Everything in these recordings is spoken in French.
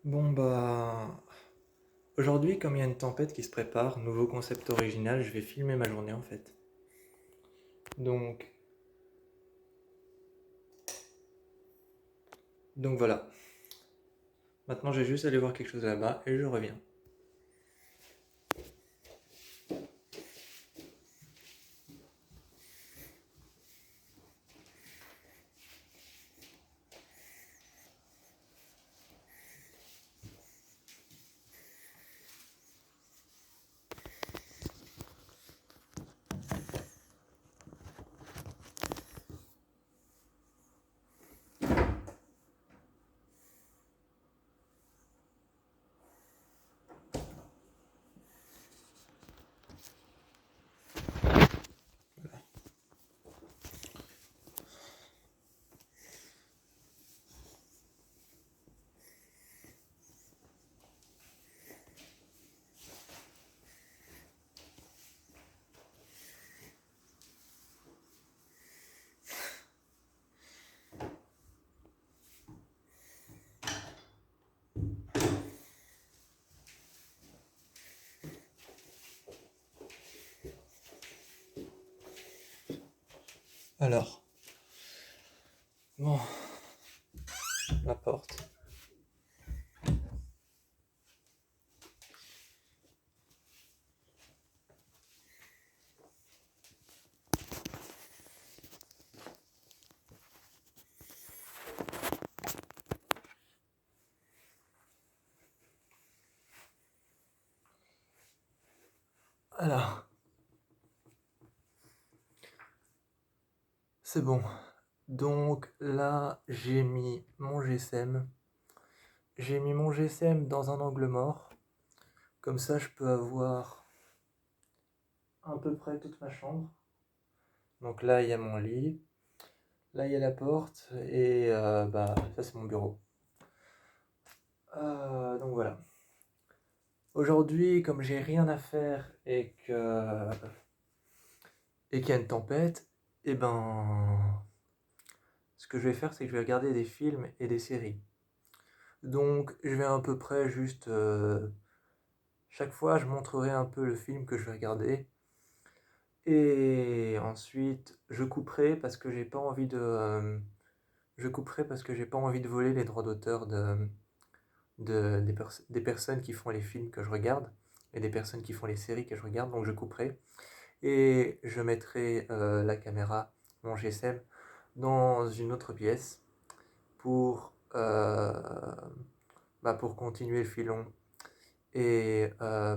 Bon bah aujourd'hui comme il y a une tempête qui se prépare, nouveau concept original, je vais filmer ma journée en fait. Donc donc voilà. Maintenant j'ai juste à aller voir quelque chose là-bas et je reviens. Alors, bon, la porte. Alors, c'est bon. Donc là, j'ai mis mon GSM. J'ai mis mon GSM dans un angle mort. Comme ça, je peux avoir à peu près toute ma chambre. Donc là, il y a mon lit. Là, il y a la porte. Et bah, ça, c'est mon bureau. Donc voilà. Aujourd'hui, comme j'ai rien à faire et qu'il y a une tempête, et ben, ce que je vais faire, c'est que je vais regarder des films et des séries. Donc, je vais à peu près juste chaque fois, je montrerai un peu le film que je vais regarder. Et ensuite, je couperai parce que j'ai pas envie de voler les droits d'auteur des personnes qui font les films que je regarde et des personnes qui font les séries que je regarde. Donc, je couperai. Et je mettrai la caméra, mon GSM, dans une autre pièce pour, pour continuer le filon et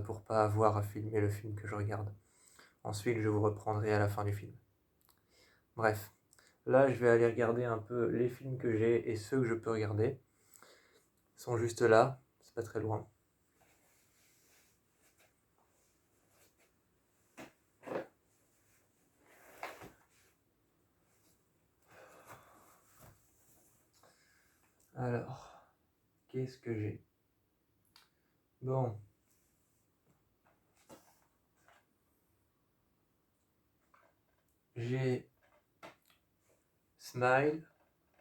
pour pas avoir à filmer le film que je regarde. Ensuite, je vous reprendrai à la fin du film. Bref, là, je vais aller regarder un peu les films que j'ai et ceux que je peux regarder. Ils sont juste là, c'est pas très loin. Alors, qu'est-ce que j'ai? Bon, j'ai Smile,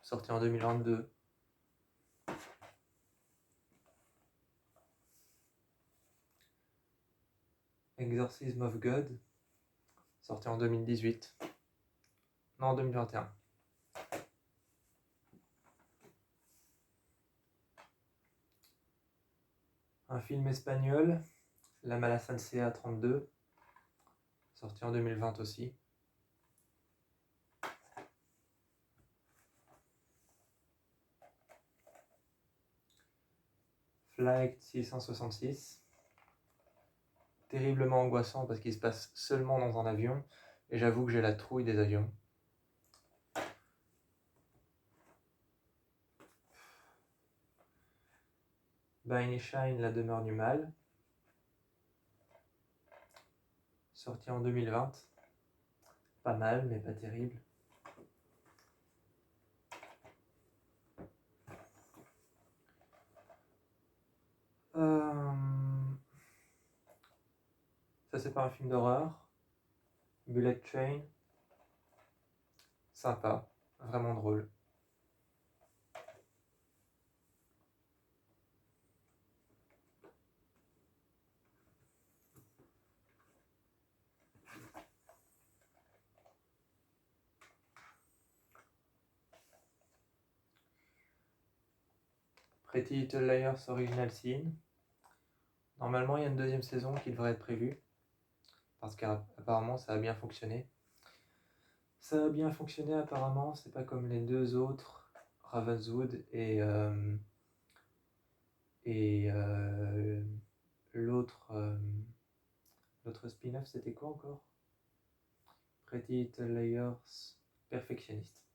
sorti en 2022. Exorcism of God, sorti en 2018. Non, en 2021. Un film espagnol, La Malasancia 32, sorti en 2020 aussi. Flight 666, terriblement angoissant parce qu'il se passe seulement dans un avion, et j'avoue que j'ai la trouille des avions. By Shine, La demeure du mal, sorti en 2020. Pas mal, mais pas terrible. Ça, c'est pas un film d'horreur. Bullet Train, sympa, vraiment drôle. Pretty Little Liars Original Sin. Normalement, il y a une deuxième saison qui devrait être prévue, parce qu'apparemment ça a bien fonctionné. Ça a bien fonctionné apparemment, c'est pas comme les deux autres, Ravenswood et l'autre spin-off, c'était quoi encore? Pretty Little Liars Perfectionniste.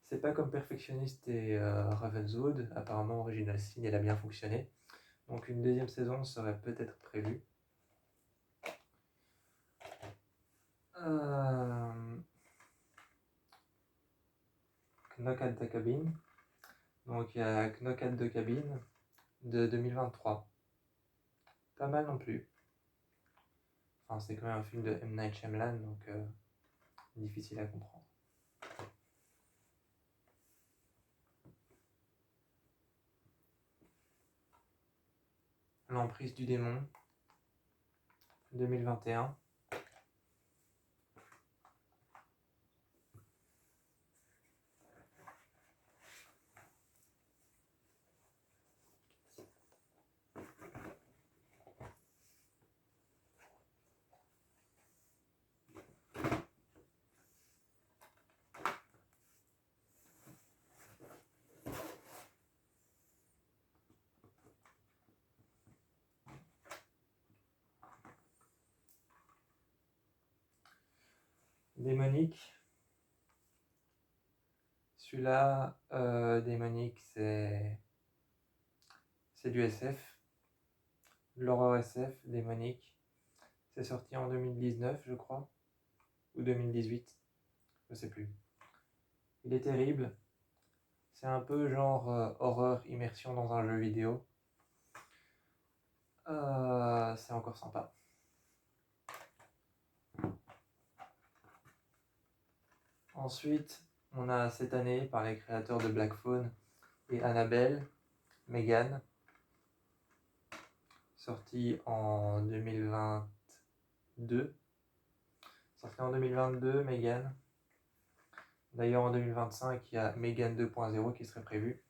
C'est pas comme Perfectionniste et Ravenswood, apparemment Original Sin, elle a bien fonctionné. Donc une deuxième saison serait peut-être prévue. Knock at the Cabin. Donc il y a Knock at the Cabin de 2023. Pas mal non plus. Enfin, c'est quand même un film de M. Night Shyamalan, donc difficile à comprendre. L'emprise du démon, 2021. Démonique. Celui-là, Démonique, c'est du SF. L'horreur SF, Démonique. C'est sorti en 2019, je crois. Ou 2018. Je sais plus. Il est terrible. C'est un peu genre horreur immersion dans un jeu vidéo. C'est encore sympa. Ensuite, on a cette année, par les créateurs de Black Phone et Annabelle, Megan, sorti en 2022. Sorti en 2022, Megan. D'ailleurs, en 2025, il y a Megan 2.0 qui serait prévu.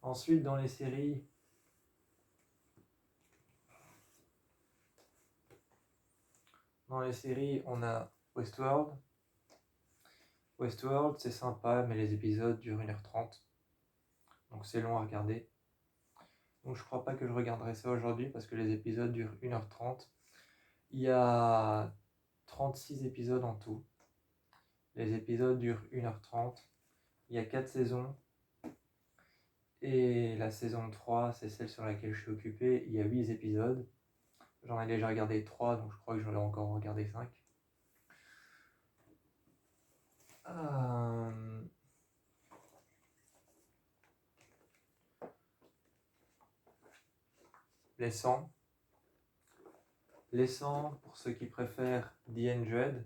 Ensuite, dans les séries, on a Westworld. Westworld, c'est sympa, mais les épisodes durent 1h30. Donc c'est long à regarder. Donc je crois pas que je regarderai ça aujourd'hui parce que les épisodes durent 1h30. Il y a 36 épisodes en tout. Les épisodes durent 1h30. Il y a 4 saisons. Et la saison 3, c'est celle sur laquelle je suis occupé. Il y a 8 épisodes. J'en ai déjà regardé 3, donc je crois que j'en ai encore regardé 5. Les 100. Les 100 pour ceux qui préfèrent The Hundred,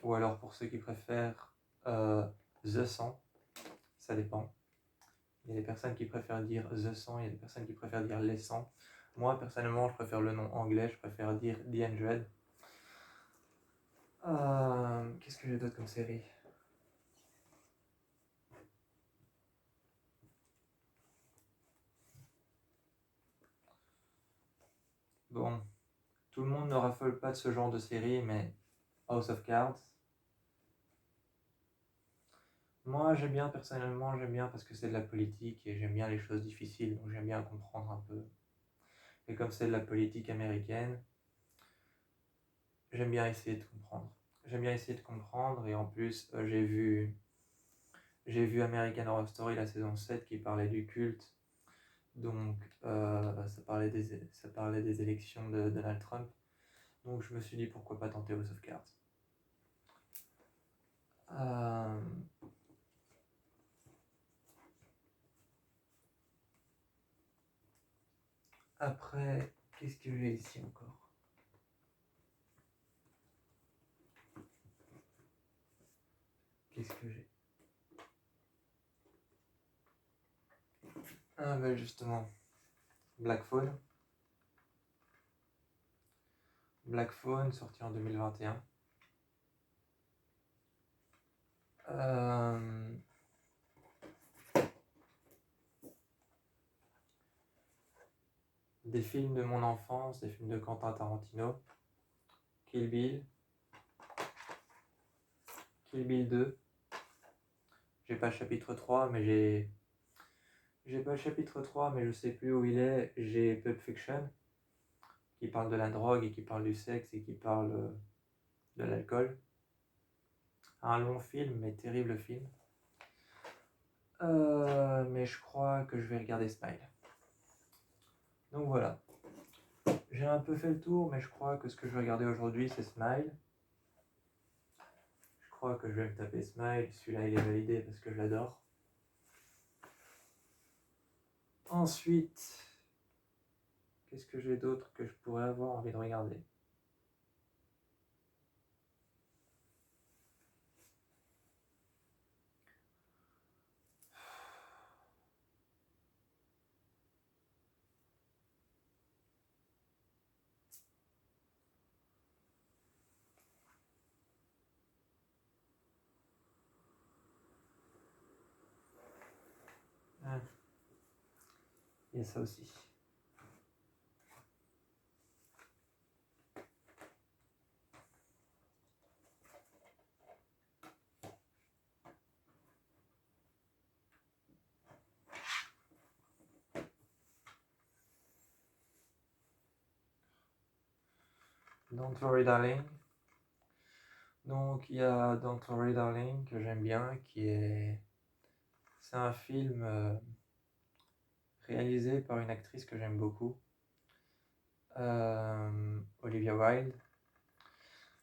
ou alors pour ceux qui préfèrent The 100. Ça dépend. Il y a des personnes qui préfèrent dire The 100, il y a des personnes qui préfèrent dire Les 100. Moi, personnellement, je préfère le nom anglais, je préfère dire The Hundred. Qu'est-ce que j'ai d'autre comme série? Bon, tout le monde ne raffole pas de ce genre de série, mais House of Cards. Moi, personnellement, j'aime bien parce que c'est de la politique et j'aime bien les choses difficiles, donc j'aime bien comprendre un peu. Et comme c'est de la politique américaine, j'aime bien essayer de comprendre. Et en plus, j'ai vu American Horror Story, la saison 7, qui parlait du culte. Donc, ça parlait des élections de Donald Trump. Donc, je me suis dit pourquoi pas tenter House of Cards. Après, qu'est-ce que j'ai ici encore? Qu'est-ce que j'ai? Ah, bah justement, Black Phone. Black Phone, sorti en 2021. Des films de mon enfance, des films de Quentin Tarantino. Kill Bill. Kill Bill 2. J'ai pas le chapitre 3, mais j'ai pas le chapitre 3, mais je sais plus où il est. J'ai Pulp Fiction, qui parle de la drogue et qui parle du sexe et qui parle de l'alcool. Un long film, mais terrible film. Mais je crois que je vais regarder Smile. Donc voilà. J'ai un peu fait le tour, mais je crois que ce que je vais regarder aujourd'hui, c'est Smile. Je crois que je vais me taper Smile. Celui-là, il est validé parce que je l'adore. Ensuite, qu'est-ce que j'ai d'autre que je pourrais avoir envie de regarder? Ah, il y a ça aussi. Don't Worry Darling. Donc il y a Don't Worry Darling que j'aime bien, c'est un film réalisé par une actrice que j'aime beaucoup, Olivia Wilde.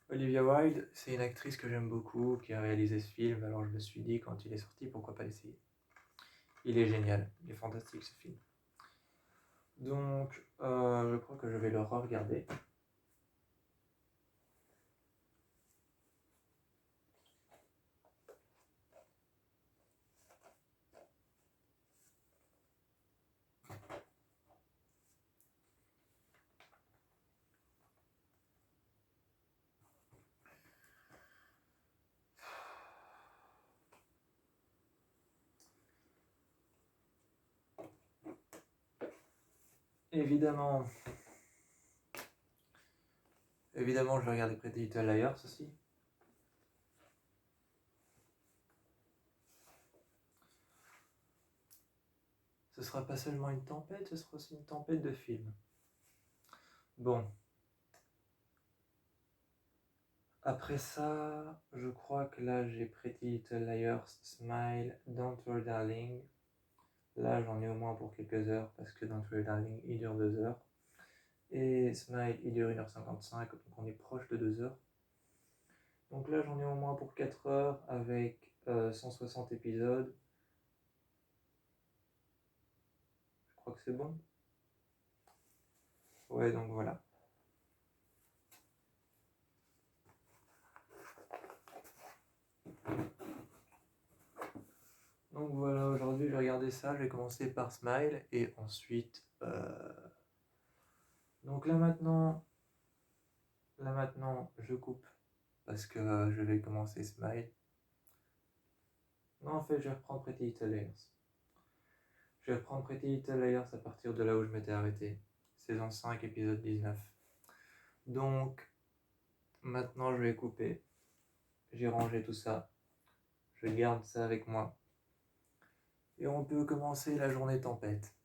Olivia Wilde, c'est une actrice que j'aime beaucoup qui a réalisé ce film, alors je me suis dit quand il est sorti, pourquoi pas l'essayer. Il est génial, il est fantastique ce film. Donc je crois que je vais le re-regarder. Évidemment, je vais regarder Pretty Little Liars aussi. Ce sera pas seulement une tempête, ce sera aussi une tempête de films. Bon. Après ça, je crois que là j'ai Pretty Little Liars, Smile, Don't Worry Darling. Là j'en ai au moins pour quelques heures parce que Don't Worry Darling il dure 2 heures. Et Smile il dure 1h55, donc on est proche de 2 heures. Donc là j'en ai au moins pour 4 heures avec 160 épisodes. Je crois que c'est bon. Ouais, donc voilà. Donc voilà, aujourd'hui je vais regarder ça, je vais commencer par Smile et ensuite... Donc là maintenant, je coupe parce que je vais commencer Smile. Non, en fait, je vais reprendre Pretty Little Liars. Je vais reprendre Pretty Little Liars à partir de là où je m'étais arrêté. Saison 5, épisode 19. Donc, maintenant je vais couper. J'ai rangé tout ça. Je garde ça avec moi. Et on peut commencer la journée tempête.